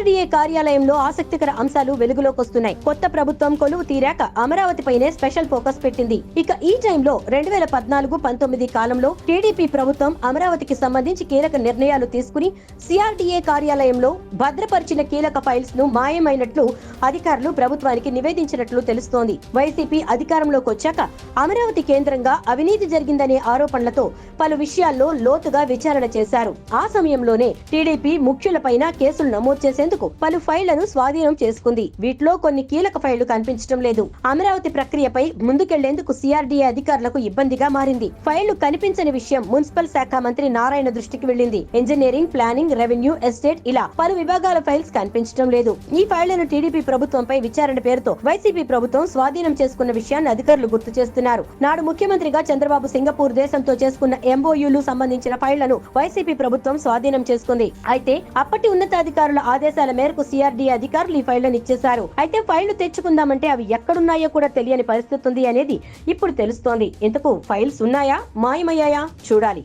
CRDA కార్యాలయంలో ఆసక్తికర అంశాలు వెలుగులోకి వస్తున్నాయి. కొత్త ప్రభుత్వం కొలువు తీరాక అమరావతిపైనే స్పెషల్ ఫోకస్ పెట్టింది. ఇక ఈ టైంలో 2014-19 కాలంలో టీడీపీ ప్రభుత్వం అమరావతికి సంబంధించి కీలక నిర్ణయాలు తీసుకుని సిఆర్డీఏ కార్యాలయంలో భద్రపరిచిన కీలక ఫైల్స్ ను మాయమైనట్లు అధికారులు ప్రభుత్వానికి నివేదించినట్లు తెలుస్తోంది. వైసీపీ అధికారంలోకి వచ్చాక అమరావతి కేంద్రంగా అవినీతి జరిగిందనే ఆరోపణలతో పలు విషయాల్లో లోతుగా విచారణ చేశారు. ఆ సమయంలోనే టీడీపీ ముఖ్యులపైన కేసులు నమోదు చేసేందుకు పలు ఫైళ్లను స్వాధీనం చేసుకుంది. వీటిలో కొన్ని కీలక ఫైళ్లు కనిపించడం లేదు. అమరావతి ప్రక్రియపై ముందుకెళ్లేందుకు సిఆర్డీఏ అధికారులకు ఇబ్బందిగా మారింది. ఫైళ్లు కనిపించని విషయం మున్సిపల్ శాఖ మంత్రి నారాయణ దృష్టికి వెళ్లింది. ఇంజనీరింగ్, ప్లానింగ్, రెవెన్యూ, ఎస్టేట్ ఇలా పలు విభాగాల ఫైల్స్ కనిపించడం లేదు. ఈ ఫైళ్లను టీడీపీ ప్రభుత్వంపై విచారణ పేరుతో వైసీపీ ప్రభుత్వం స్వాధీనం చేసుకున్న విషయాన్ని అధికారులు గుర్తు చేస్తున్నారు. నాడు ముఖ్యమంత్రిగా చంద్రబాబు సింగపూర్ దేశంతో చేసుకున్న ఎంఓయూలు సంబంధించిన ఫైళ్లను వైసీపీ ప్రభుత్వం స్వాధీనం చేసుకుంది. అయితే అప్పటి ఉన్నతాధికారుల ఆదేశాల మేరకు సిఆర్డీఏ అధికారులు ఈ ఫైళ్లను ఇచ్చేశారు. అయితే ఫైళ్లు తెచ్చుకుందామంటే అవి ఎక్కడున్నాయో కూడా తెలియని పరిస్థితి ఉంది అనేది ఇప్పుడు తెలుస్తోంది. ఇంతకు ఫైల్స్ ఉన్నాయా, మాయమయ్యాయా చూడాలి.